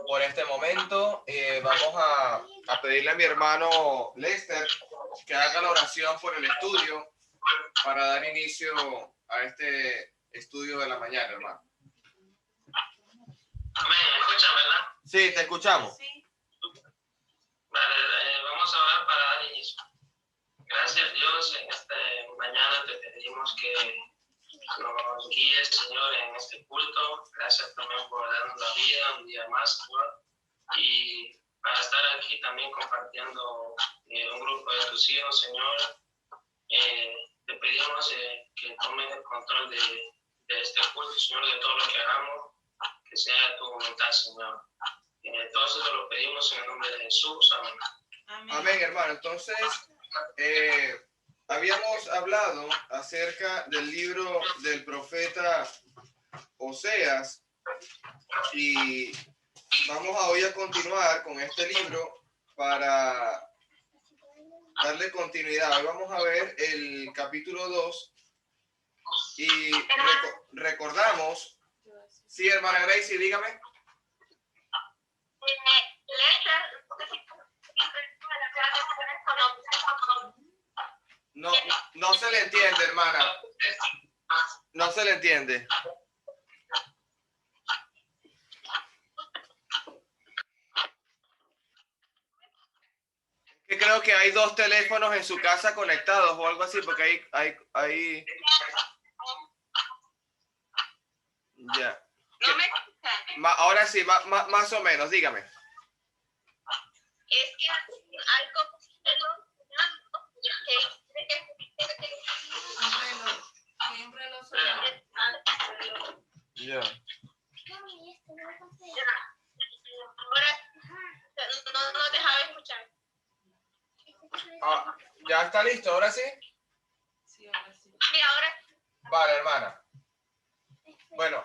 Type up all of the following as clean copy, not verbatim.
por este momento. Vamos a pedirle a mi hermano Lester que haga la oración por el estudio para dar inicio a este estudio de la mañana, hermano. Amén, ¿me escuchan, verdad? Sí, te escuchamos. Sí. Vale, vamos a orar para dar inicio. Gracias, Dios, en esta mañana te pedimos que nos guíes, Señor, en este culto. Gracias también por darnos la vida un día más, Señor. Y para estar aquí también compartiendo un grupo de tus hijos, Señor. Te pedimos que tomes el control de este culto, Señor, de todo lo que hagamos, que sea tu voluntad, Señor. Todo eso te lo pedimos en el nombre de Jesús. Amén. Amén. Amén, hermano. Entonces, habíamos hablado acerca del libro del profeta Oseas y vamos hoy a continuar con este libro para darle continuidad. Hoy vamos a ver el capítulo 2 y recordamos. Sí, hermana Gracie, dígame. No se le entiende, hermana. No se le entiende. Que creo que hay dos teléfonos en su casa conectados o algo así, porque hay... Ya. ¿No me escuchan? Ahora sí, más o menos, dígame. Es que hay como Siempre lo soy. Ya. ahora no dejaba escuchar. ¿Ya está listo? ¿Ahora sí? Sí, ahora sí. Sí, ahora Vale, hermana. Bueno,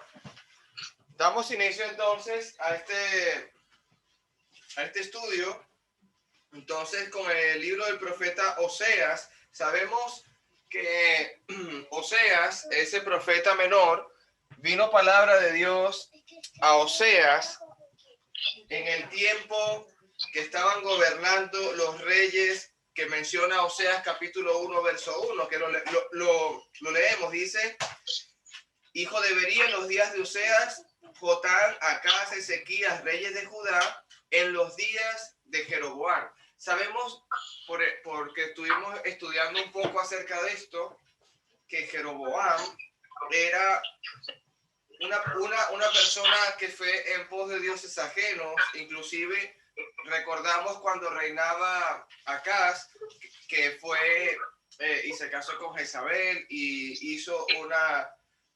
damos inicio entonces a este estudio. Entonces, con el libro del profeta Oseas, sabemos que Oseas, ese profeta menor, vino palabra de Dios a Oseas en el tiempo que estaban gobernando los reyes que menciona Oseas capítulo 1, verso 1, que lo leemos. Dice: hijo de Bería en los días de Oseas, Jotán, Acaz, Ezequías, reyes de Judá, en los días de Jeroboam. Sabemos, porque estuvimos estudiando un poco acerca de esto, que Jeroboam era una persona que fue en pos de dioses ajenos. Inclusive recordamos cuando reinaba Acaz, que fue y se casó con Jezabel y hizo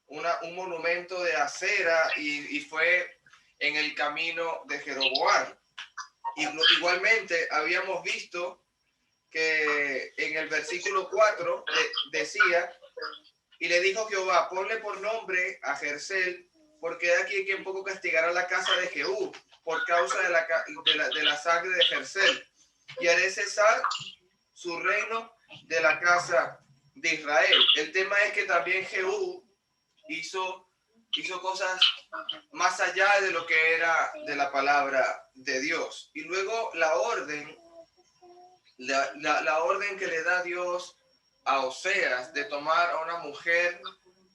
un monumento de acera y fue en el camino de Jeroboam. Igualmente habíamos visto que en el versículo 4 decía: y le dijo Jehová, ponle por nombre a Jersel, porque de aquí que un poco castigará la casa de Jehú por causa de la sangre de Jersel, y haré cesar su reino de la casa de Israel. El tema es que también Jehú hizo cosas más allá de lo que era de la palabra de Dios. Y luego la orden que le da Dios a Oseas de tomar a una mujer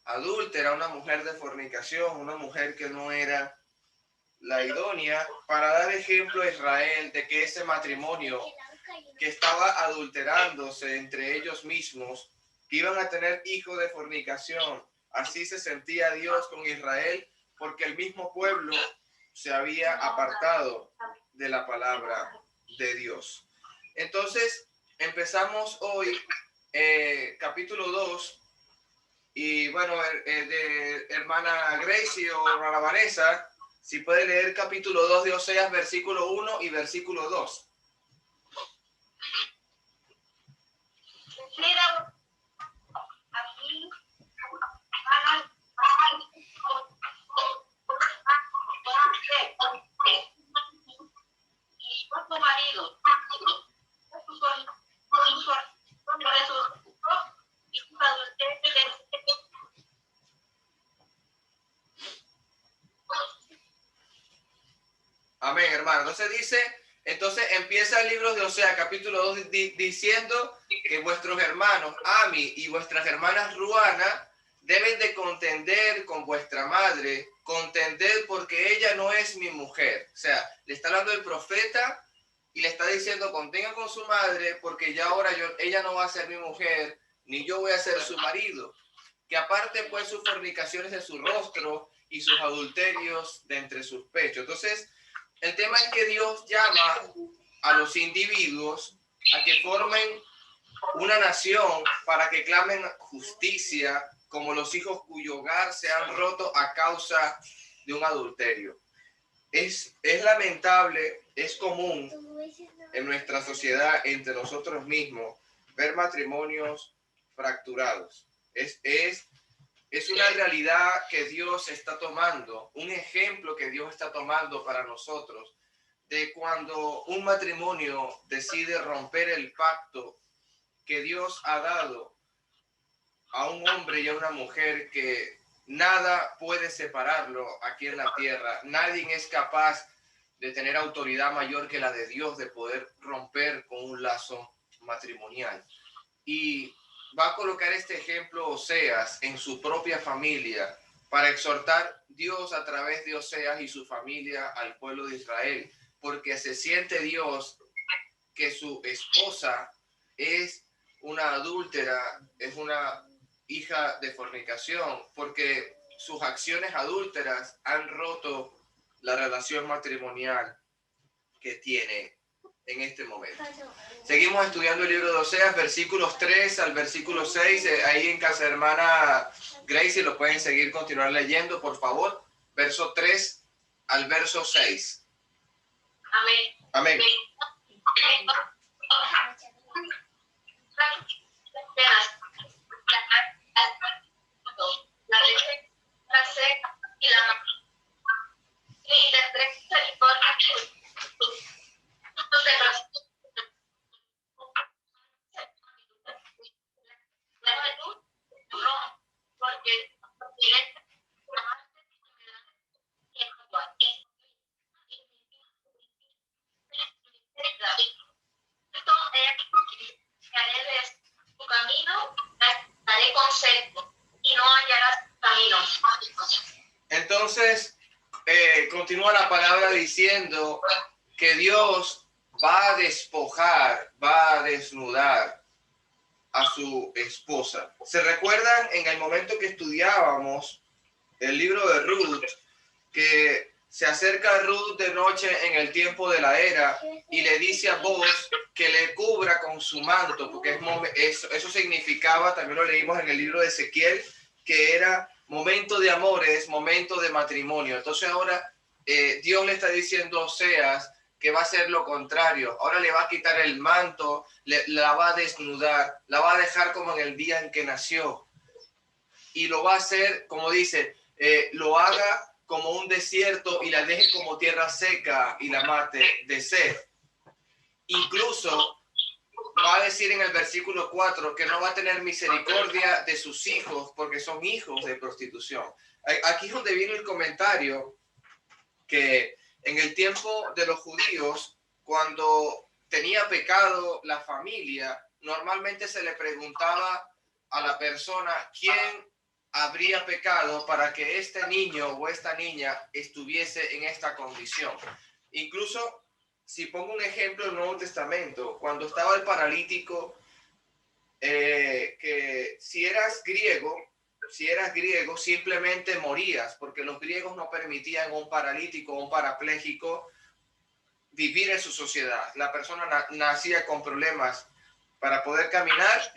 adúltera, una mujer de fornicación, una mujer que no era la idónea, para dar ejemplo a Israel de que ese matrimonio que estaba adulterándose entre ellos mismos, que iban a tener hijos de fornicación. Así se sentía Dios con Israel, porque el mismo pueblo se había apartado de la palabra de Dios. Entonces, empezamos hoy capítulo 2, y bueno, de hermana Gracie o hermana Vanessa, si puede leer capítulo 2 de Oseas, versículo 1 y versículo 2. mira, aquí y tu marido Amén, hermano. Entonces empieza el libro de Osea, capítulo 2, diciendo que vuestros hermanos Ami y vuestras hermanas Ruana deben de contender con vuestra madre, contender porque ella no es mi mujer. O sea, le está hablando el profeta y le está diciendo, contenga con su madre porque ya ahora ella no va a ser mi mujer, ni yo voy a ser su marido. Que aparte pues sus fornicaciones de su rostro y sus adulterios de entre sus pechos. Entonces, el tema es que Dios llama a los individuos a que formen una nación para que clamen justicia como los hijos cuyo hogar se han roto a causa de un adulterio. Es lamentable, es común en nuestra sociedad, entre nosotros mismos, ver matrimonios fracturados. Es una realidad que Dios está tomando, un ejemplo que Dios está tomando para nosotros, de cuando un matrimonio decide romper el pacto que Dios ha dado a un hombre y a una mujer, que nada puede separarlo aquí en la tierra. Nadie es capaz de tener autoridad mayor que la de Dios, de poder romper con un lazo matrimonial. Y va a colocar este ejemplo Oseas en su propia familia para exhortar Dios a través de Oseas y su familia al pueblo de Israel, porque se siente Dios que su esposa es una adúltera, es una hija de fornicación, porque sus acciones adúlteras han roto la relación matrimonial que tiene en este momento. Seguimos estudiando el libro de Oseas, versículos 3 al versículo 6. Ahí en casa hermana Gracie lo pueden seguir, continuar leyendo, por favor. Verso 3 al verso 6. Amén. Amén. La leche, la seca y la y las tres misericordias. Porque tu camino, daré consejo y no hallarás caminos. Entonces, continúa la palabra diciendo que Dios va a despojar, va a desnudar a su esposa. ¿Se recuerdan en el momento que estudiábamos el libro de Ruth, que se acerca Ruth de noche en el tiempo de la era y le dice a Boaz que le cubra con su manto, porque eso significaba, también lo leímos en el libro de Ezequiel, que era momento de amores, momento de matrimonio? Entonces ahora Dios le está diciendo a Oseas que va a hacer lo contrario. Ahora le va a quitar el manto, la va a desnudar, la va a dejar como en el día en que nació. Y lo va a hacer, como dice, lo haga como un desierto y la deje como tierra seca y la mate de sed. Incluso va a decir en el versículo 4 que no va a tener misericordia de sus hijos porque son hijos de prostitución. Aquí es donde viene el comentario que en el tiempo de los judíos, cuando tenía pecado la familia, normalmente se le preguntaba a la persona quién habría pecado para que este niño o esta niña estuviese en esta condición. Incluso, si pongo un ejemplo del Nuevo Testamento, cuando estaba el paralítico, que si eras griego, simplemente morías, porque los griegos no permitían a un paralítico o un parapléjico vivir en su sociedad. La persona nacía con problemas para poder caminar.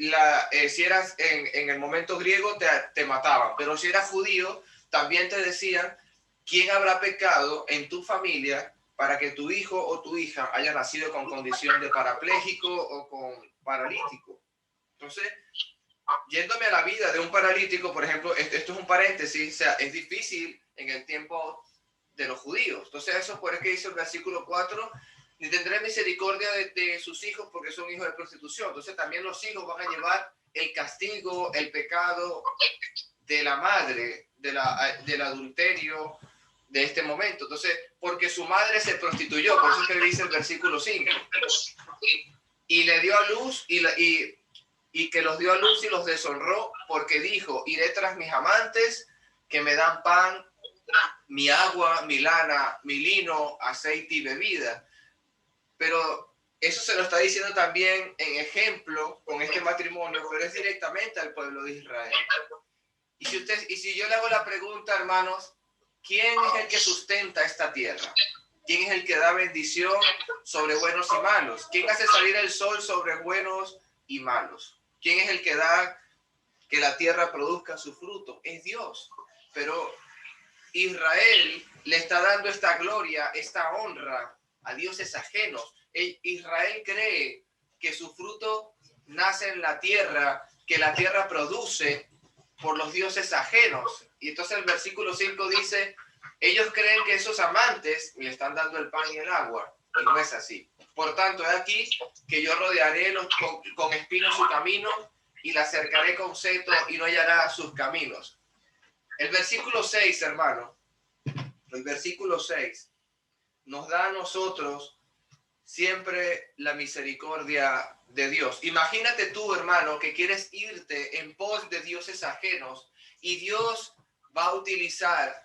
Si eras en el momento griego, te mataban. Pero si eras judío, también te decían quién habrá pecado en tu familia para que tu hijo o tu hija haya nacido con condición de parapléjico o con paralítico. Entonces, yéndome a la vida de un paralítico, por ejemplo, esto es un paréntesis, o sea, es difícil en el tiempo de los judíos. Entonces, eso por eso que dice el versículo 4, ni tendré misericordia de sus hijos porque son hijos de prostitución. Entonces, también los hijos van a llevar el castigo, el pecado de la madre, del adulterio, de este momento. Entonces, porque su madre se prostituyó, por eso es que dice el versículo 5, y le dio a luz y que los dio a luz y los deshonró, porque dijo, iré tras mis amantes que me dan pan, mi agua, mi lana, mi lino, aceite y bebida. Pero eso se lo está diciendo también en ejemplo con este matrimonio, pero es directamente al pueblo de Israel. Y si yo le hago la pregunta, hermanos, ¿quién es el que sustenta esta tierra? ¿Quién es el que da bendición sobre buenos y malos? ¿Quién hace salir el sol sobre buenos y malos? ¿Quién es el que da que la tierra produzca su fruto? Es Dios. Pero Israel le está dando esta gloria, esta honra a dioses ajenos. Israel cree que su fruto nace en la tierra, que la tierra produce por los dioses ajenos. Y entonces el versículo 5 dice, ellos creen que esos amantes le están dando el pan y el agua, y no es así. Por tanto, he aquí que yo rodearé con espinos su camino y la cercaré con seto y no hallará sus caminos. El versículo 6, hermano, el versículo 6 nos da a nosotros siempre la misericordia de Dios. Imagínate tú, hermano, que quieres irte en pos de dioses ajenos y Dios va a utilizar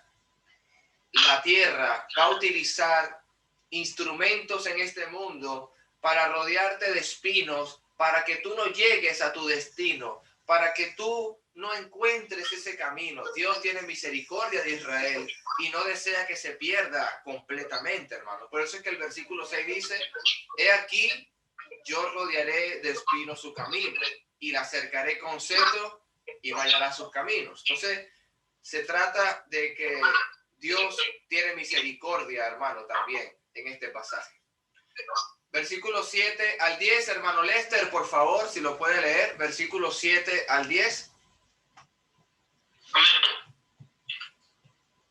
la tierra, va a utilizar instrumentos en este mundo para rodearte de espinos, para que tú no llegues a tu destino, para que tú no encuentres ese camino. Dios tiene misericordia de Israel y no desea que se pierda completamente, hermano. Por eso es que el versículo 6 dice, he aquí, yo rodearé de espinos su camino y la cercaré con seto y vallará sus caminos. Entonces, se trata de que Dios tiene misericordia, hermano, también en este pasaje. Versículo 7 al 10, hermano Lester, por favor, si lo puede leer. Versículo 7 al 10. Amén.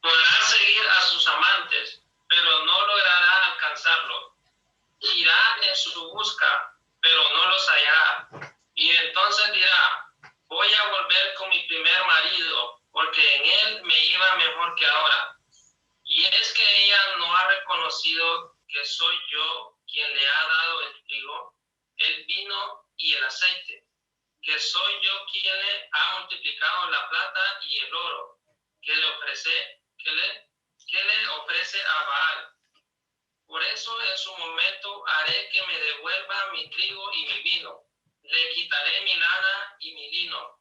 Podrá seguir a sus amantes, pero no logrará alcanzarlo. Irá en su busca, pero no los hallará. Y entonces dirá, voy a volver con mi primer marido, porque en él me iba mejor que ahora. Y es que ella no ha reconocido que soy yo quien le ha dado el trigo, el vino y el aceite, que soy yo quien le ha multiplicado la plata y el oro, que le ofrece a Baal. Por eso en su momento haré que me devuelva mi trigo y mi vino, le quitaré mi lana y mi lino,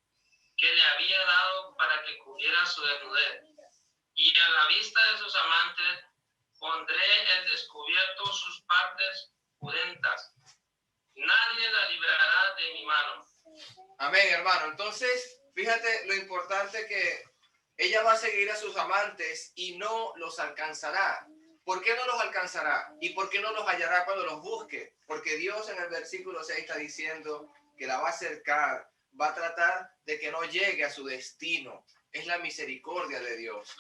que le había dado para que cubriera su desnudez. Y a la vista de sus amantes pondré el descubierto sus partes pudentas. Nadie la librará de mi mano. Amén, hermano. Entonces, fíjate lo importante que ella va a seguir a sus amantes y no los alcanzará. ¿Por qué no los alcanzará? ¿Y por qué no los hallará cuando los busque? Porque Dios en el versículo 6 está diciendo que la va a acercar, va a tratar de que no llegue a su destino. Es la misericordia de Dios.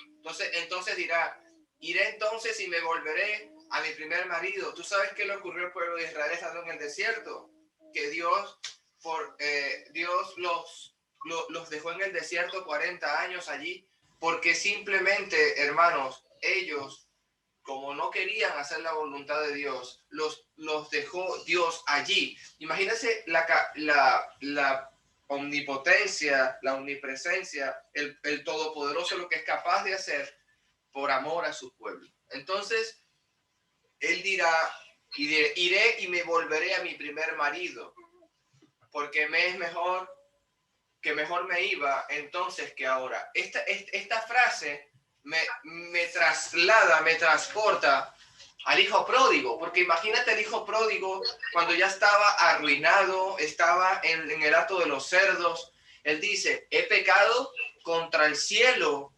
Entonces dirá, iré entonces y me volveré a mi primer marido. ¿Tú sabes qué le ocurrió al pueblo de Israel estando en el desierto? Que Dios los dejó en el desierto 40 años allí, porque simplemente, hermanos, ellos, como no querían hacer la voluntad de Dios, los dejó Dios allí. Imagínense la omnipotencia, la omnipresencia, el todopoderoso, lo que es capaz de hacer por amor a su pueblo. Entonces, él dirá, iré y me volveré a mi primer marido, porque me es mejor me iba entonces que ahora. Esta frase me traslada, me transporta al hijo pródigo, porque imagínate el hijo pródigo cuando ya estaba arruinado, estaba en el hato de los cerdos. Él dice, he pecado contra el cielo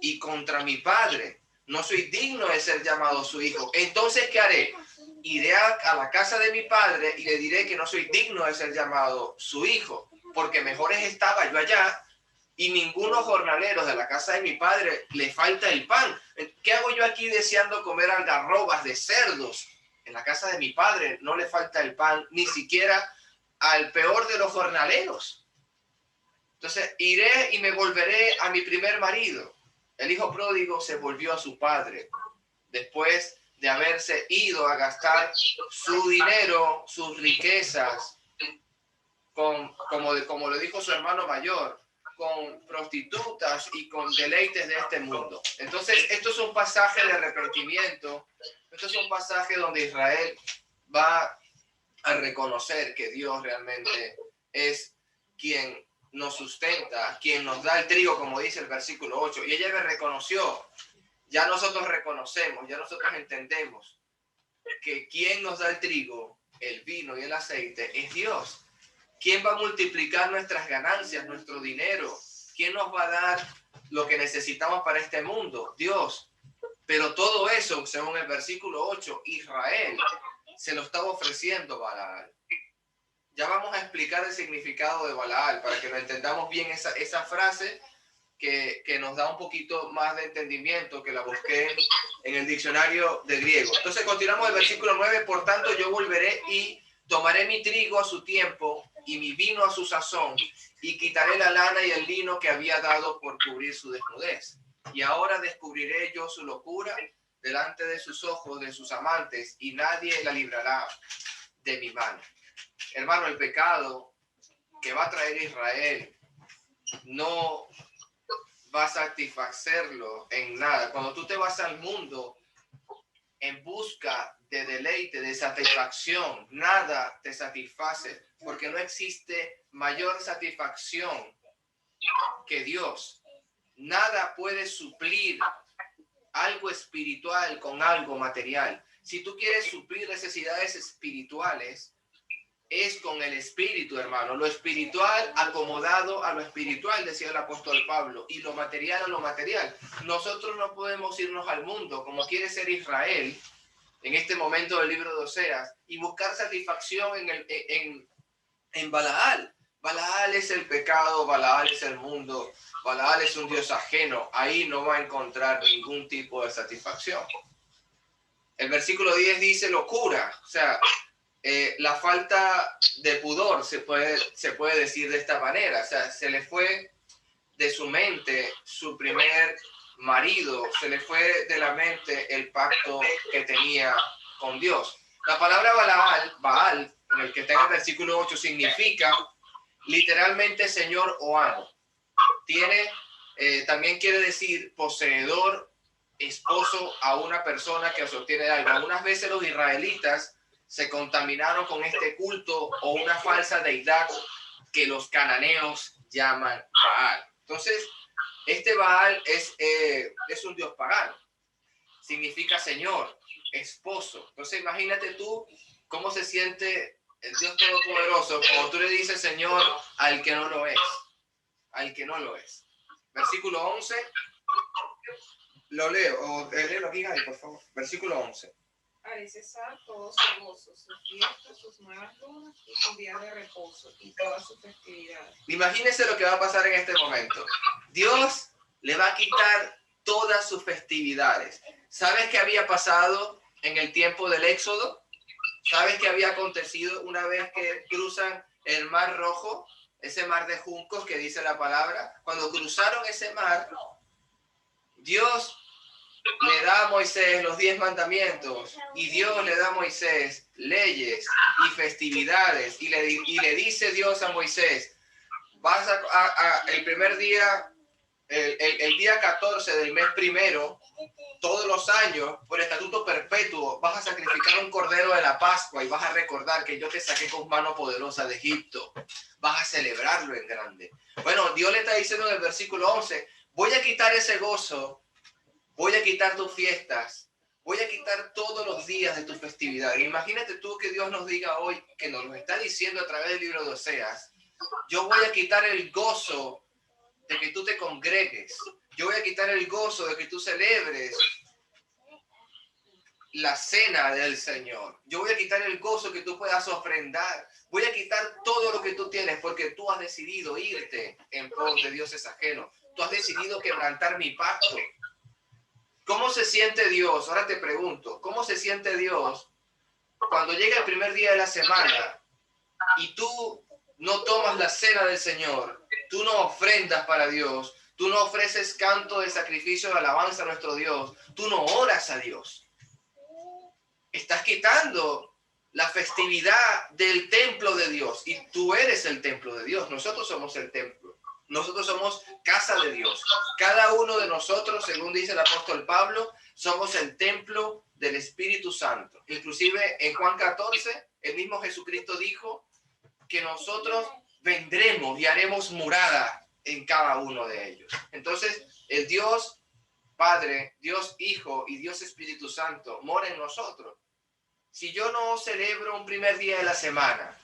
y contra mi padre. No soy digno de ser llamado su hijo. Entonces, ¿qué haré? Iré a la casa de mi padre y le diré que no soy digno de ser llamado su hijo, porque mejores estaba yo allá y ninguno jornaleros de la casa de mi padre le falta el pan. ¿Qué hago yo aquí deseando comer algarrobas de cerdos? En la casa de mi padre no le falta el pan, ni siquiera al peor de los jornaleros. Entonces, iré y me volveré a mi primer marido. El hijo pródigo se volvió a su padre después de haberse ido a gastar su dinero, sus riquezas, como le dijo su hermano mayor, con prostitutas y con deleites de este mundo. Entonces, esto es un pasaje de arrepentimiento. Esto es un pasaje donde Israel va a reconocer que Dios realmente es quien nos sustenta, quien nos da el trigo, como dice el versículo 8. Y ella me reconoció. Ya nosotros reconocemos, ya nosotros entendemos que quien nos da el trigo, el vino y el aceite es Dios. ¿Quién va a multiplicar nuestras ganancias, nuestro dinero? ¿Quién nos va a dar lo que necesitamos para este mundo? Dios. Pero todo eso, según el versículo 8, Israel se lo estaba ofreciendo a Balaal. Ya vamos a explicar el significado de Balaal para que lo entendamos bien esa frase que nos da un poquito más de entendimiento, que la busqué en el diccionario de griego. Entonces continuamos el versículo 9. Por tanto, yo volveré y tomaré mi trigo a su tiempo y mi vino a su sazón, y quitaré la lana y el lino que había dado por cubrir su desnudez. Y ahora descubriré yo su locura delante de sus ojos, de sus amantes, y nadie la librará de mi mano. Hermano, el pecado que va a traer Israel no va a satisfacerlo en nada. Cuando tú te vas al mundo en busca de deleite, de satisfacción, nada te satisface, porque no existe mayor satisfacción que Dios. Nada puede suplir algo espiritual con algo material. Si tú quieres suplir necesidades espirituales, es con el espíritu, hermano. Lo espiritual acomodado a lo espiritual, decía el apóstol Pablo, y lo material a lo material. Nosotros no podemos irnos al mundo como quiere ser Israel en este momento del libro de Oseas y buscar satisfacción en Balaal. Balaal es el pecado, Balaal es el mundo, Balaal es un dios ajeno. Ahí no va a encontrar ningún tipo de satisfacción. El versículo 10 dice locura, o sea, la falta de pudor, se puede decir de esta manera. O sea, se le fue de su mente su primer marido, se le fue de la mente el pacto que tenía con Dios. La palabra Baal, en el que está en el versículo 8, significa literalmente señor o amo. También quiere decir poseedor, esposo a una persona que sostiene algo. Algunas veces los israelitas se contaminaron con este culto o una falsa deidad que los cananeos llaman Baal. Entonces, este Baal es un dios pagano. Significa señor, esposo. Entonces, imagínate tú cómo se siente el Dios Todopoderoso cuando tú le dices señor al que no lo es. Al que no lo es. Versículo 11. Lo leo, o léelo aquí, por favor. Versículo 11. Haré cesar todo su gozo, sus fiestas, sus nuevas lunas y sus días de reposo y todas sus festividades. Imagínense lo que va a pasar en este momento. Dios le va a quitar todas sus festividades. ¿Sabes qué había pasado en el tiempo del Éxodo? ¿Sabes qué había acontecido una vez que cruzan el Mar Rojo? Ese mar de juncos que dice la palabra. Cuando cruzaron ese mar, Dios le da a Moisés los 10 mandamientos y Dios le da a Moisés leyes y festividades y le dice Dios a Moisés, vas el primer día, el día 14 del mes primero, todos los años, por estatuto perpetuo, vas a sacrificar un cordero de la Pascua y vas a recordar que yo te saqué con mano poderosa de Egipto. Vas a celebrarlo en grande. Bueno, Dios le está diciendo en el versículo 11, voy a quitar ese gozo, voy a quitar tus fiestas, voy a quitar todos los días de tu festividad. Imagínate tú que Dios nos diga hoy, que nos lo está diciendo a través del libro de Oseas, yo voy a quitar el gozo de que tú te congregues, yo voy a quitar el gozo de que tú celebres la cena del Señor, yo voy a quitar el gozo que tú puedas ofrendar, voy a quitar todo lo que tú tienes porque tú has decidido irte en pos de dioses ajenos, tú has decidido quebrantar mi pacto. ¿Cómo se siente Dios? Ahora te pregunto, ¿cómo se siente Dios cuando llega el primer día de la semana y tú no tomas la cena del Señor, tú no ofrendas para Dios, tú no ofreces canto de sacrificio de alabanza a nuestro Dios, tú no oras a Dios. Estás quitando la festividad del templo de Dios y tú eres el templo de Dios. Nosotros somos el templo. Nosotros somos casa de Dios. Cada uno de nosotros, según dice el apóstol Pablo, somos el templo del Espíritu Santo. Inclusive en Juan 14, el mismo Jesucristo dijo que nosotros vendremos y haremos morada en cada uno de ellos. Entonces, el Dios Padre, Dios Hijo y Dios Espíritu Santo mora en nosotros. Si yo no celebro un primer día de la semana,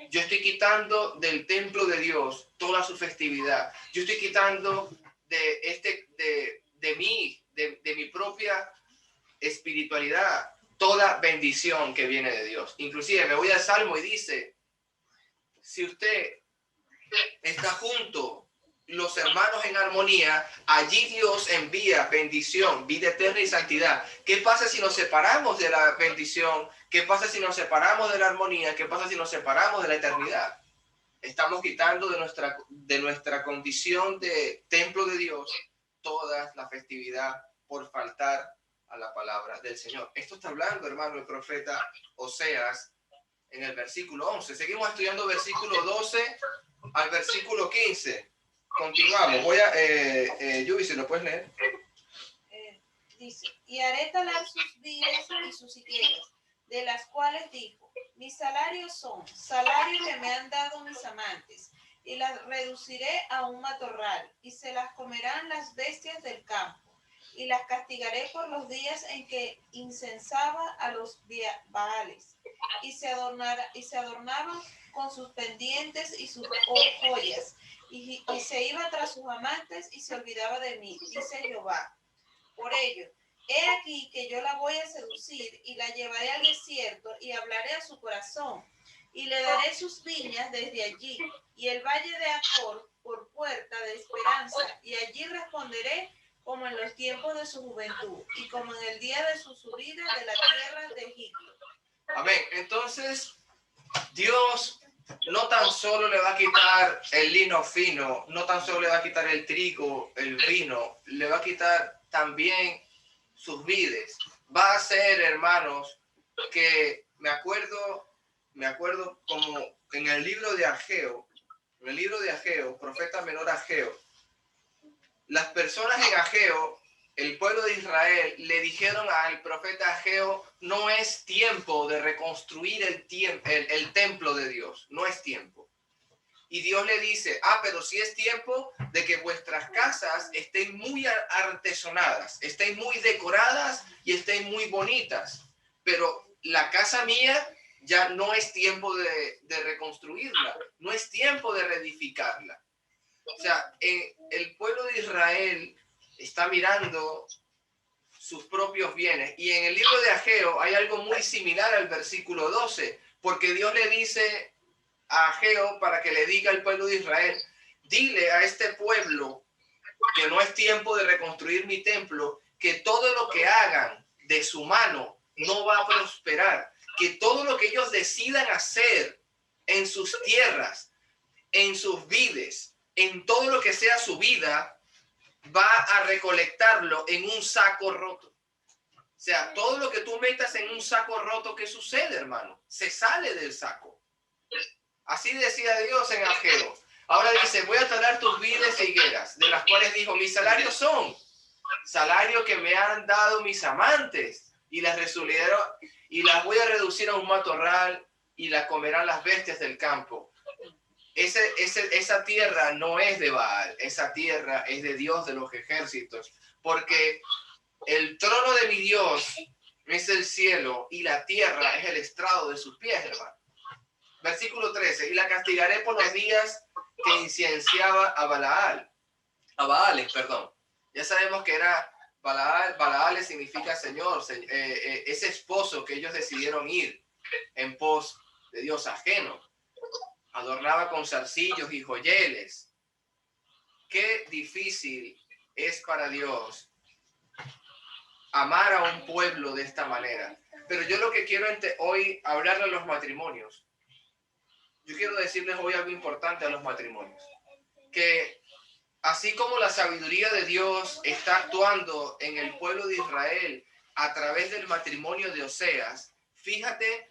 yo estoy quitando del templo de Dios toda su festividad. Yo estoy quitando de mi propia espiritualidad toda bendición que viene de Dios. Inclusive me voy al Salmo y dice, si usted está junto, los hermanos en armonía, allí Dios envía bendición, vida eterna y santidad. ¿Qué pasa si nos separamos de la bendición? ¿Qué pasa si nos separamos de la armonía? ¿Qué pasa si nos separamos de la eternidad? Estamos quitando de nuestra condición de templo de Dios toda la festividad por faltar a la palabra del Señor. Esto está hablando, hermano, el profeta Oseas en el versículo 11. Seguimos estudiando versículo 12 al versículo 15. Continuamos. Voy a... Yubi, ¿se lo puedes leer? Dice, y haré talar sus vides y sus higueras, de las cuales dijo, mis salarios son salario que me han dado mis amantes, y las reduciré a un matorral, y se las comerán las bestias del campo, y las castigaré por los días en que incensaba a los Baales, y se adornaban con sus pendientes y sus joyas, y se iba tras sus amantes y se olvidaba de mí, dice Jehová. Por ello, he aquí que yo la voy a seducir y la llevaré al desierto y hablaré a su corazón y le daré sus viñas desde allí y el valle de Acor por puerta de esperanza, y allí responderé como en los tiempos de su juventud y como en el día de su subida de la tierra de Egipto. Amén. Entonces, Dios no tan solo le va a quitar el lino fino, no tan solo le va a quitar el trigo, el vino, le va a quitar también sus vides. Va a ser, hermanos, que me acuerdo como en el libro de Ageo, profeta menor Ageo, las personas en Ageo, el pueblo de Israel, le dijeron al profeta Ageo, no es tiempo de reconstruir el templo de Dios, no es tiempo. Y Dios le dice, pero sí es tiempo de que vuestras casas estén muy artesonadas, estén muy decoradas y estén muy bonitas. Pero la casa mía ya no es tiempo de reconstruirla, no es tiempo de reedificarla. O sea, el pueblo de Israel está mirando sus propios bienes. Y en el libro de Ageo hay algo muy similar al versículo 12, porque Dios le dice a Ageo para que le diga al pueblo de Israel, dile a este pueblo que no es tiempo de reconstruir mi templo, que todo lo que hagan de su mano no va a prosperar, que todo lo que ellos decidan hacer en sus tierras, en sus vides, en todo lo que sea su vida, va a recolectarlo en un saco roto. O sea, todo lo que tú metas en un saco roto, ¿qué sucede, hermano? Se sale del saco. Así decía Dios en Ageo. Ahora dice, voy a talar tus vides e higueras, de las cuales dijo, mis salarios son salario que me han dado mis amantes, y las voy a reducir a un matorral y la comerán las bestias del campo. Esa tierra no es de Baal, esa tierra es de Dios de los ejércitos, porque el trono de mi Dios es el cielo y la tierra es el estrado de sus pies, hermano. Versículo 13, y la castigaré por los días que incienciaba a Baales. Ya sabemos que era Baales significa Señor, ese esposo que ellos decidieron ir en pos de Dios ajeno. Adornaba con zarcillos y joyeles. Qué difícil es para Dios amar a un pueblo de esta manera. Pero yo lo que quiero hoy hablarle a los matrimonios. Yo quiero decirles hoy algo importante a los matrimonios. Que así como la sabiduría de Dios está actuando en el pueblo de Israel a través del matrimonio de Oseas, fíjate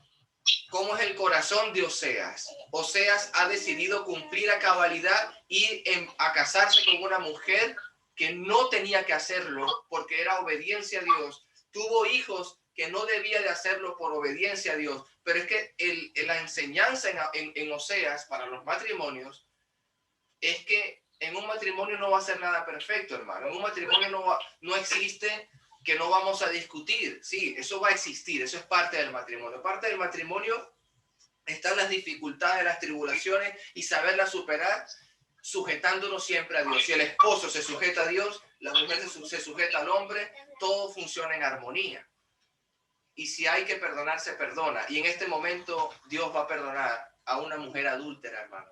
cómo es el corazón de Oseas. Oseas ha decidido cumplir a cabalidad y a casarse con una mujer que no tenía que hacerlo porque era obediencia a Dios. Tuvo hijos que no debía de hacerlo por obediencia a Dios. Pero es que la enseñanza en Oseas para los matrimonios es que en un matrimonio no va a ser nada perfecto, hermano. En un matrimonio no existe que no vamos a discutir. Sí, eso va a existir, eso es parte del matrimonio. Parte del matrimonio están las dificultades, las tribulaciones y saberlas superar sujetándonos siempre a Dios. Si el esposo se sujeta a Dios, la mujer se sujeta al hombre, todo funciona en armonía. Y si hay que perdonar, se perdona. Y en este momento Dios va a perdonar a una mujer adúltera, hermano.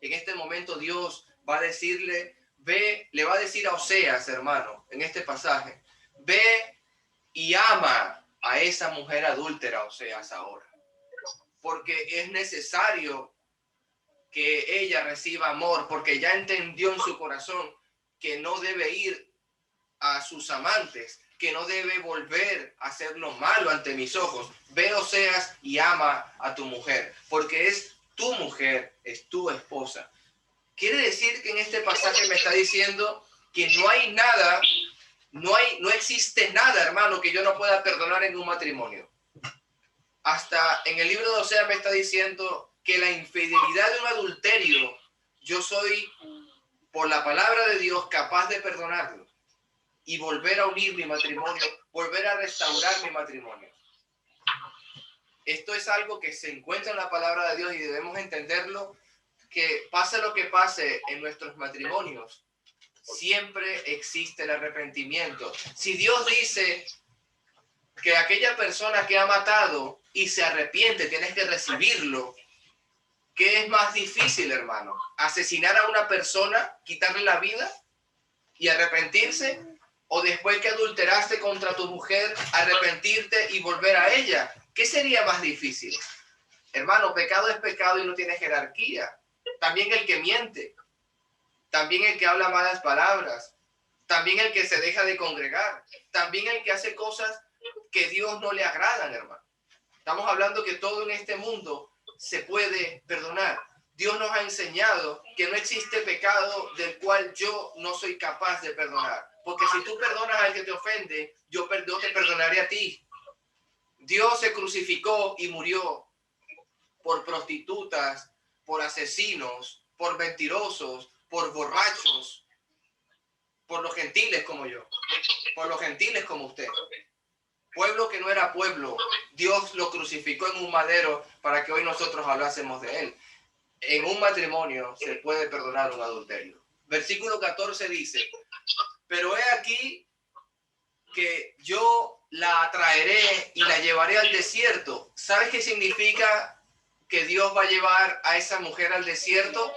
En este momento Dios va a decirle, le va a decir a Oseas, hermano, en este pasaje, ve y ama a esa mujer adúltera, Oseas, ahora. Porque es necesario que ella reciba amor, porque ya entendió en su corazón que no debe ir a sus amantes, que no debe volver a hacer lo malo ante mis ojos. Ve, Oseas, y ama a tu mujer, porque es tu mujer, es tu esposa. Quiere decir que en este pasaje me está diciendo que no hay nada, no existe nada, hermano, que yo no pueda perdonar en un matrimonio. Hasta en el libro de Oseas me está diciendo que la infidelidad de un adulterio, yo soy, por la palabra de Dios, capaz de perdonarlo y volver a unir mi matrimonio, volver a restaurar mi matrimonio. Esto es algo que se encuentra en la palabra de Dios y debemos entenderlo, que pase lo que pase en nuestros matrimonios, siempre existe el arrepentimiento. Si Dios dice que aquella persona que ha matado y se arrepiente, tienes que recibirlo, ¿qué es más difícil, hermano? ¿Asesinar a una persona, quitarle la vida y arrepentirse? ¿O después que adulteraste contra tu mujer, arrepentirte y volver a ella? ¿Qué sería más difícil? Hermano, pecado es pecado y no tiene jerarquía. También el que miente, también el que habla malas palabras, también el que se deja de congregar, también el que hace cosas que Dios no le agradan, hermano. Estamos hablando que todo en este mundo se puede perdonar. Dios nos ha enseñado que no existe pecado del cual yo no soy capaz de perdonar. Porque si tú perdonas al que te ofende, yo te perdonaré a ti. Dios se crucificó y murió por prostitutas, por asesinos, por mentirosos, por borrachos, por los gentiles como yo, por los gentiles como usted. Pueblo que no era pueblo, Dios lo crucificó en un madero para que hoy nosotros hablásemos de él. En un matrimonio se puede perdonar un adulterio. Versículo 14 dice, pero he aquí que yo la atraeré y la llevaré al desierto. ¿Sabes qué significa que Dios va a llevar a esa mujer al desierto?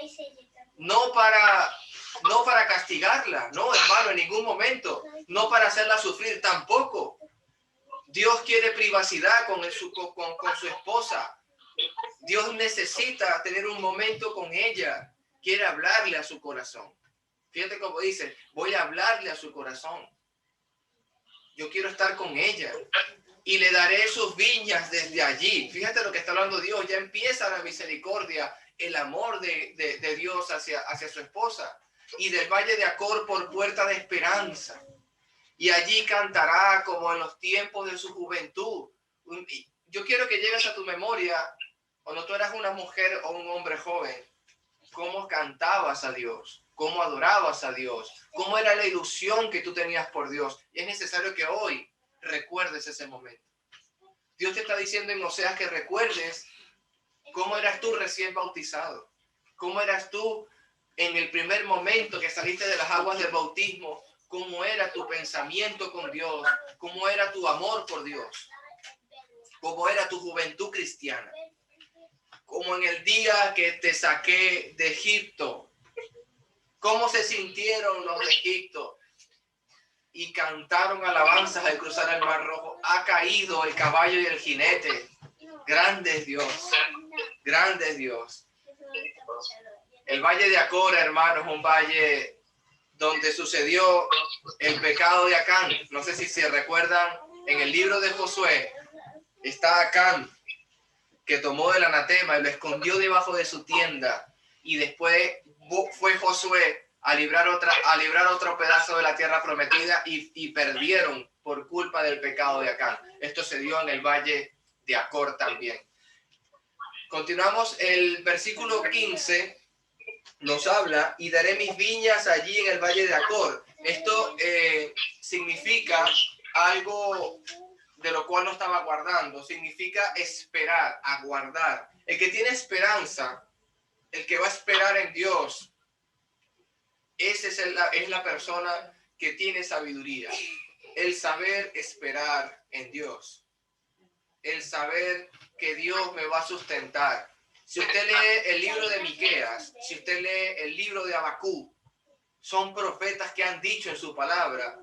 No para castigarla, no, hermano, en ningún momento. No para hacerla sufrir tampoco. Dios quiere privacidad con su esposa. Dios necesita tener un momento con ella. Quiere hablarle a su corazón. Fíjate cómo dice, voy a hablarle a su corazón. Yo quiero estar con ella. Y le daré sus viñas desde allí. Fíjate lo que está hablando Dios. Ya empieza la misericordia, el amor de Dios hacia su esposa. Y del valle de Acor por puerta de esperanza. Y allí cantará como en los tiempos de su juventud. Yo quiero que llegues a tu memoria, cuando tú eras una mujer o un hombre joven, cómo cantabas a Dios, cómo adorabas a Dios, cómo era la ilusión que tú tenías por Dios. Y es necesario que hoy recuerdes ese momento. Dios te está diciendo en Oseas que recuerdes cómo eras tú recién bautizado, cómo eras tú en el primer momento que saliste de las aguas del bautismo, cómo era tu pensamiento con Dios, cómo era tu amor por Dios, cómo era tu juventud cristiana, como en el día que te saqué de Egipto, cómo se sintieron los de Egipto y cantaron alabanzas al cruzar el Mar Rojo. Ha caído el caballo y el jinete. Grande es Dios, grande es Dios. El valle de Acor, hermano, es un valle donde sucedió el pecado de Acán. No sé si se recuerdan, en el libro de Josué está Acán, que tomó el anatema y lo escondió debajo de su tienda, y después fue Josué a librar otro pedazo de la tierra prometida y perdieron por culpa del pecado de Acán. Esto se dio en el valle de Acor también. Continuamos, el versículo 15 nos habla, y daré mis viñas allí en el valle de Acor. Esto significa algo de lo cual no estaba guardando, significa esperar, aguardar. El que tiene esperanza, el que va a esperar en Dios, esa es la persona que tiene sabiduría. El saber esperar en Dios. El saber que Dios me va a sustentar. Si usted lee el libro de Miqueas, si usted lee el libro de Habacuc, son profetas que han dicho en su palabra: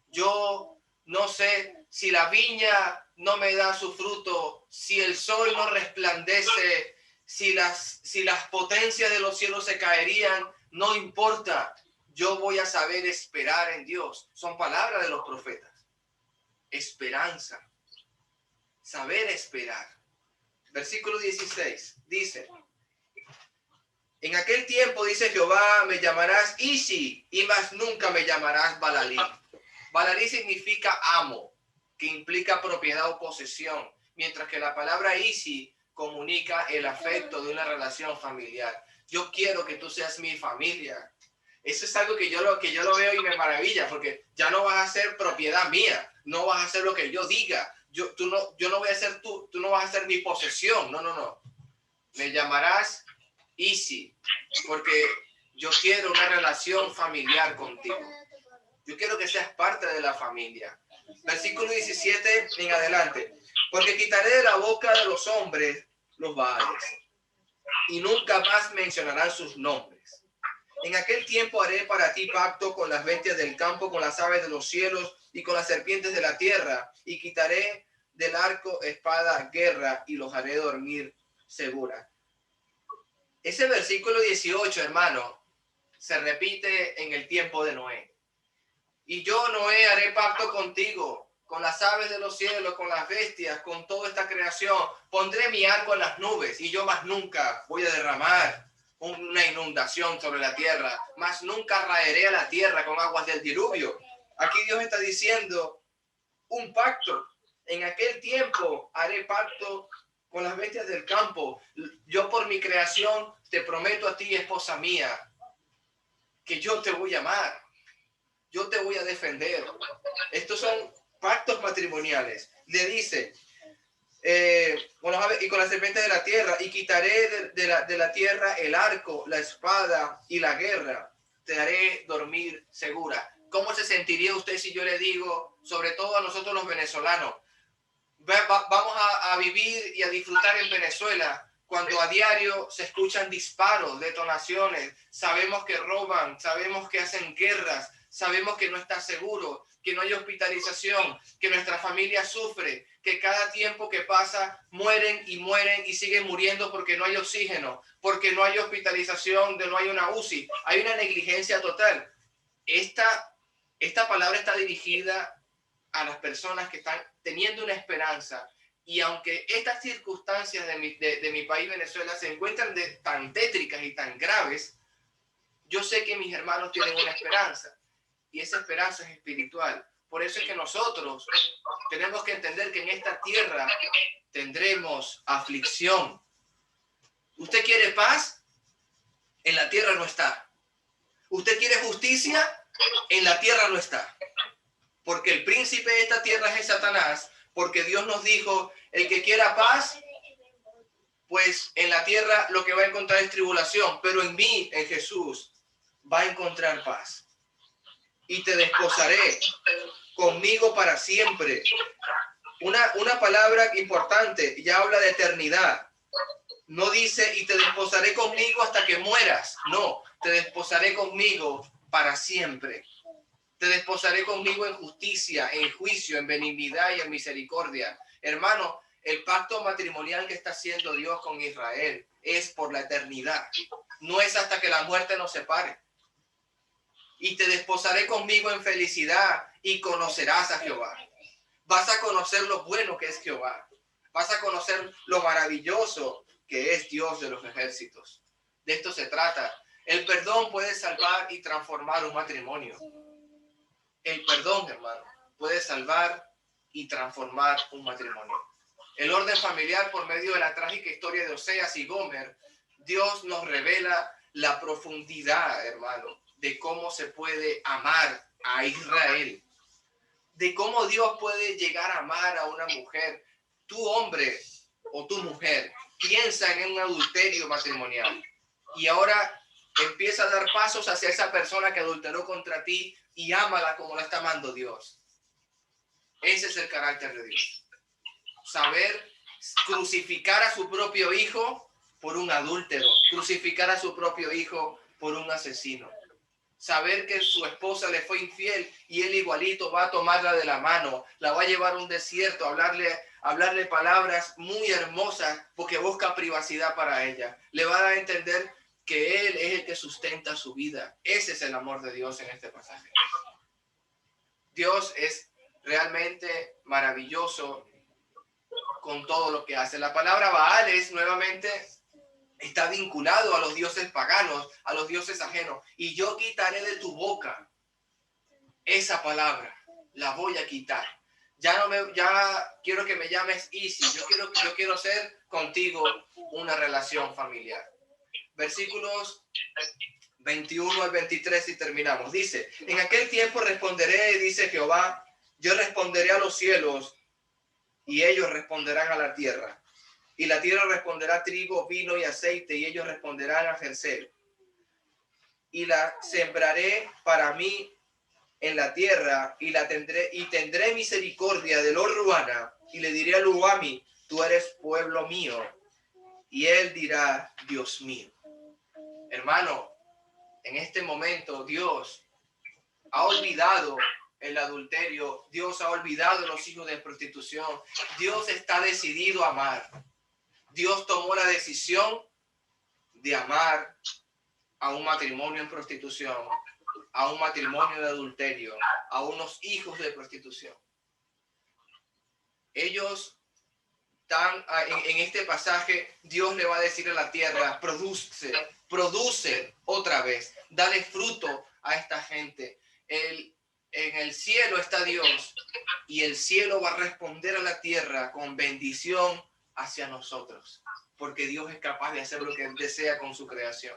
yo no sé si la viña no me da su fruto, si el sol no resplandece, si las potencias de los cielos se caerían, no importa, yo voy a saber esperar en Dios. Son palabras de los profetas. Esperanza. Saber esperar. Versículo 16 dice: en aquel tiempo, dice Jehová, me llamarás Ishi, y más nunca me llamarás Balalí. Balalí significa amo, que implica propiedad o posesión, mientras que la palabra Ishi comunica el afecto de una relación familiar. Yo quiero que tú seas mi familia. Eso es algo que yo lo veo y me maravilla, porque ya no vas a ser propiedad mía, no vas a hacer lo que yo diga. Yo no voy a ser tú no vas a ser mi posesión. No. Me llamarás Ishi, porque yo quiero una relación familiar contigo. Yo quiero que seas parte de la familia. Versículo 17 en adelante. Porque quitaré de la boca de los hombres los baales, y nunca más mencionarán sus nombres. En aquel tiempo haré para ti pacto con las bestias del campo, con las aves de los cielos y con las serpientes de la tierra, y quitaré del arco, espada, guerra, y los haré dormir segura. Ese versículo 18, hermano, se repite en el tiempo de Noé. Y yo, Noé, haré pacto contigo, con las aves de los cielos, con las bestias, con toda esta creación. Pondré mi arco en las nubes, y yo más nunca voy a derramar una inundación sobre la tierra, más nunca raeré a la tierra con aguas del diluvio. Aquí Dios está diciendo un pacto. En aquel tiempo haré pacto con las bestias del campo. Yo, por mi creación, te prometo a ti, esposa mía, que yo te voy a amar. Yo te voy a defender. Estos son pactos matrimoniales. Le dice, con las aves y con las serpientes de la tierra, y quitaré de la tierra el arco, la espada y la guerra. Te haré dormir segura. ¿Cómo se sentiría usted si yo le digo, sobre todo a nosotros los venezolanos, vamos a vivir y a disfrutar en Venezuela, cuando a diario se escuchan disparos, detonaciones, sabemos que roban, sabemos que hacen guerras, sabemos que no está seguro, que no hay hospitalización, que nuestra familia sufre, que cada tiempo que pasa mueren y siguen muriendo porque no hay oxígeno, porque no hay hospitalización, no hay una UCI, hay una negligencia total? Esta palabra está dirigida a las personas que están teniendo una esperanza, y aunque estas circunstancias de mi país, Venezuela, se encuentran tan tétricas y tan graves, yo sé que mis hermanos tienen una esperanza, y esa esperanza es espiritual. Por eso es que nosotros tenemos que entender que en esta tierra tendremos aflicción. ¿Usted quiere paz? En la tierra no está. ¿Usted quiere justicia? En la tierra no está. Porque el príncipe de esta tierra es Satanás, porque Dios nos dijo, el que quiera paz, pues en la tierra lo que va a encontrar es tribulación, pero en mí, en Jesús, va a encontrar paz. Y te desposaré conmigo para siempre. Una palabra importante, ya habla de eternidad. No dice, y te desposaré conmigo hasta que mueras. No, te desposaré conmigo para siempre. Te desposaré conmigo en justicia, en juicio, en benignidad y en misericordia. Hermano, el pacto matrimonial que está haciendo Dios con Israel es por la eternidad. No es hasta que la muerte nos separe. y te desposaré conmigo en felicidad y conocerás a Jehová. Vas a conocer lo bueno que es Jehová. Vas a conocer lo maravilloso que es Dios de los ejércitos. De esto se trata. El perdón puede salvar y transformar un matrimonio. El perdón, hermano, puede salvar y transformar un matrimonio. El orden familiar, por medio de la trágica historia de Oseas y Gomer, Dios nos revela la profundidad, hermano, de cómo se puede amar a Israel, de cómo Dios puede llegar a amar a una mujer. Tu hombre o tu mujer piensan en un adulterio matrimonial y ahora empieza a dar pasos hacia esa persona que adulteró contra ti y ámala como la está amando Dios. Ese es el carácter de Dios. Saber crucificar a su propio hijo por un adúltero, crucificar a su propio hijo por un asesino. Saber que su esposa le fue infiel y él igualito va a tomarla de la mano, la va a llevar a un desierto, hablarle palabras muy hermosas porque busca privacidad para ella. Le va a dar a entender que él es el que sustenta su vida. Ese es el amor de Dios en este pasaje. Dios es realmente maravilloso con todo lo que hace. La palabra Baales nuevamente está vinculado a los dioses paganos, a los dioses ajenos. Y yo quitaré de tu boca esa palabra, la voy a quitar. Ya quiero que me llames Isi. Yo quiero hacer contigo una relación familiar. Versículos 21 al 23 y terminamos. Dice, en aquel tiempo responderé, dice Jehová, yo responderé a los cielos y ellos responderán a la tierra. Y la tierra responderá trigo, vino y aceite, y ellos responderán a Jerzel. Y la sembraré para mí en la tierra, y tendré misericordia de Lo-ruhama, y le diré a Lo-ammi, tú eres pueblo mío. Y él dirá, Dios mío. Hermano, en este momento Dios ha olvidado el adulterio, Dios ha olvidado los hijos de prostitución. Dios está decidido a amar. Dios tomó la decisión de amar a un matrimonio en prostitución, a un matrimonio de adulterio, a unos hijos de prostitución. Ellos están, en este pasaje, Dios le va a decir a la tierra, produce otra vez, dale fruto a esta gente. En el cielo está Dios y el cielo va a responder a la tierra con bendición hacia nosotros, porque Dios es capaz de hacer lo que Él desea con su creación.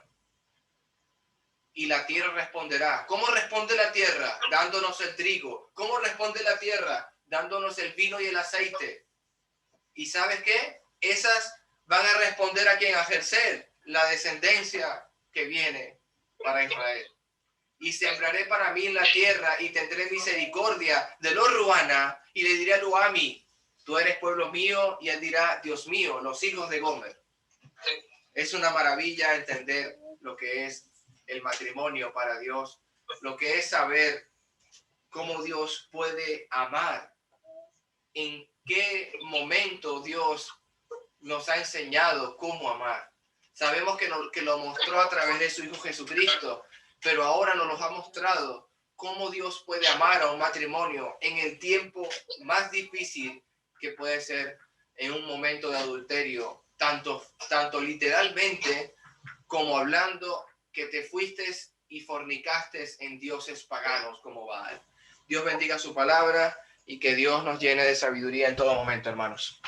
Y la tierra responderá. ¿Cómo responde la tierra? Dándonos el trigo. ¿Cómo responde la tierra? Dándonos el vino y el aceite. ¿Y sabes qué? Esas van a responder a quien, a Jerzel, la descendencia que viene para Israel. Y sembraré para mí en la tierra y tendré misericordia de Lo-ruhama y le diré a Lo-ammi, tú eres pueblo mío, y él dirá, Dios mío, los hijos de Gomer. Es una maravilla entender lo que es el matrimonio para Dios, lo que es saber cómo Dios puede amar, en qué momento Dios nos ha enseñado cómo amar. Sabemos que lo mostró a través de su Hijo Jesucristo, pero ahora nos lo ha mostrado cómo Dios puede amar a un matrimonio en el tiempo más difícil que puede ser en un momento de adulterio, tanto literalmente como hablando que te fuiste y fornicaste en dioses paganos como Baal. Dios bendiga su palabra y que Dios nos llene de sabiduría en todo momento, hermanos.